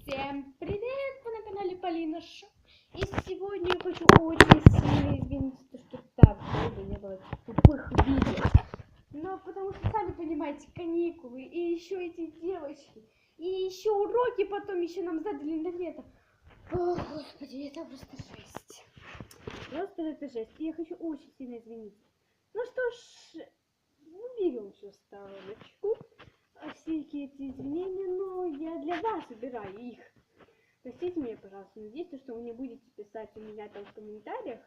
Всем привет! Вы на канале Полина Шоу. И сегодня я хочу очень сильно извиниться, что так долго не было тупых видео. Но потому что, сами понимаете, каникулы, и еще эти девочки, и еще уроки потом еще нам задали на лето. О, господи, это просто жесть. Просто это жесть. И я хочу очень сильно извиниться. Ну что ж, уберем всю стороночку. Всякие эти изменения, но я для вас убираю их. Простите меня, пожалуйста, надеюсь, что вы не будете писать у меня там в комментариях,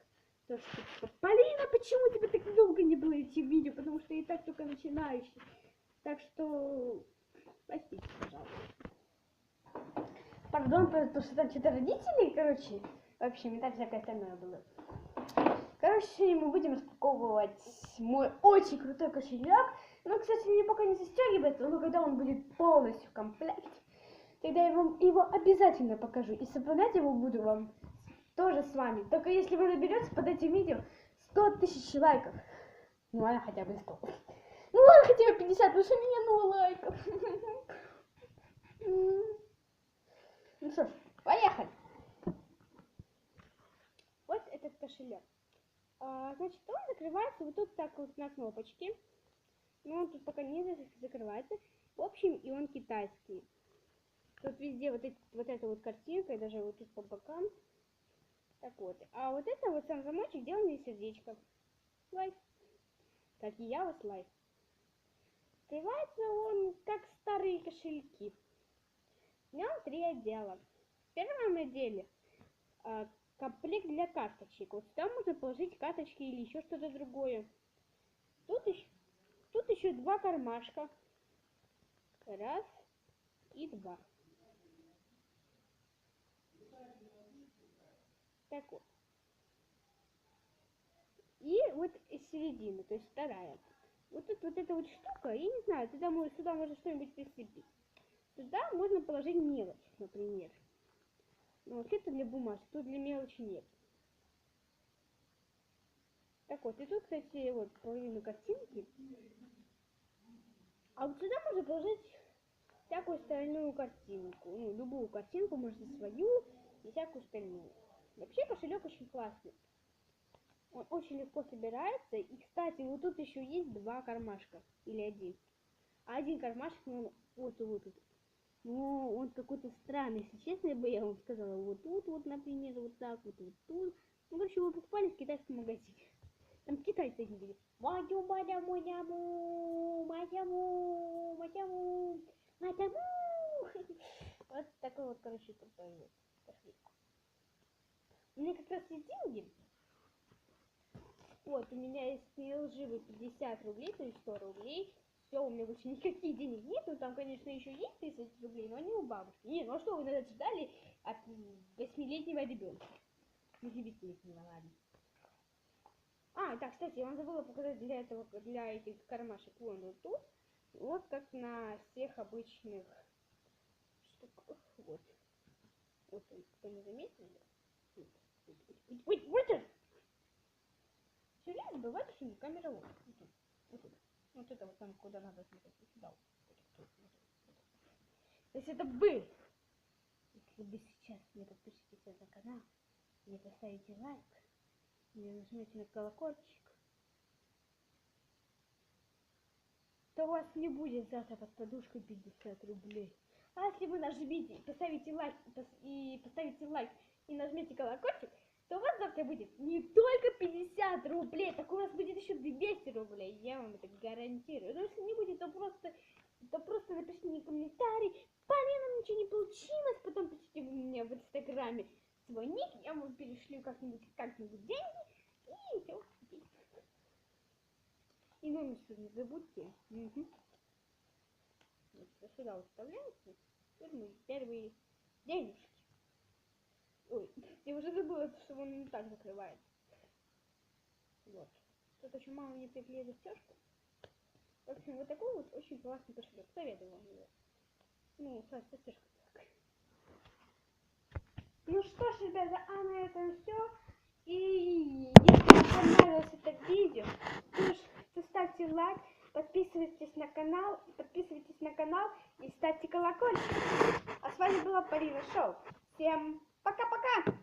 то что типа, Полина, почему тебе так долго не было идти в видео, потому что я и так только начинающий. Так что, простите, пожалуйста. Пардон, потому что там что-то родители, короче, вообще не так всякое остальное было. Короче, сегодня мы будем распаковывать мой очень крутой кошелек. Но, кстати, мне пока не застегивается, но когда он будет полностью в комплекте, тогда я вам его обязательно покажу. И собирать его буду вам тоже с вами. Только если вы наберете под этим видео 100 тысяч лайков. Ну ладно, хотя бы 100. Ну ладно, хотя бы 50, потому что у меня 0 лайков. Ну что ж, поехали. Вот этот кошелек. Значит, он закрывается вот тут так вот на кнопочке. Но он тут пока не закрывается. В общем, и он китайский. Тут везде вот эта вот картинка, и даже вот тут по бокам. Так вот. А вот это вот сам замочек сделан из сердечка. Лайк. Как и я вот лайк. Открывается он как старые кошельки. В нем 3 отдела. В первом отделе комплект для карточек. Вот сюда можно положить карточки или еще что-то другое. Тут еще 2 кармашка. Раз и 2. Так вот. И вот из середины, то есть вторая. Вот тут вот эта вот штука, я не знаю, сюда можно что-нибудь прицепить. Сюда можно положить мелочь, например. Но вот это для бумажек, тут для мелочи нет. Так вот, и тут, кстати, вот половину картинки. А вот сюда можно положить всякую остальную картинку. Ну, любую картинку, можно свою и всякую остальную. Вообще кошелек очень классный. Он очень легко собирается. И, кстати, вот тут еще есть 2 кармашка. Или 1. А 1 кармашек, ну, вот. Ну, он какой-то странный, если честно, я вам сказала. Вот тут, вот, например, вот так, вот тут. Ну, короче, вы покупали в китайском магазине. Там китайцы их были. Вот такой вот, короче, крутой вот кошелек. У меня как раз есть деньги. Вот, у меня есть нелживые 50 рублей, то есть 100 рублей. Все, у меня больше никаких денег нет. Ну, там, конечно, еще есть 30 рублей, но они у бабушки. Не, ну а что вы надо ждали от 8-летнего ребенка? Ну, 9-летнего, ладно. Да, кстати, я вам забыла показать для этих кармашек. Вот тут. Вот как на всех обычных штуках. Вот. Вот он, кто не заметил. Ой, все время забываю, почему камера вот. Вот это вот там, куда надо смотреть. Сюда. То есть это вы. Если вы сейчас не подпишитесь на канал, не поставите лайк, не нажмете на колокольчик, то у вас не будет завтра под подушкой 50 рублей. А если вы нажмите, поставите лайк и нажмете колокольчик, то у вас завтра будет не только 50 рублей, так у вас будет еще 200 рублей. Я вам это гарантирую. Но если не будет, то просто напишите мне комментарий. Полина, ничего не получилось. Потом пишите мне в инстаграме свой ник. Я вам перешлю как-нибудь деньги. И все. И номер не забудьте. Угу. Вот сюда вставляется. Вот мои первые денежки. Ой, я уже забыла, что он не так закрывает. Вот. Тут очень мало не приклеили застежку. В общем, вот такой вот очень классный кошелек. Советую вам его. Ну, застежка такая. Ну что ж, ребята, на этом все. И если вам понравилось это видео, то ставьте лайк, подписывайтесь на канал и ставьте колокольчик. А с вами была было Полина Шоу. Всем пока-пока!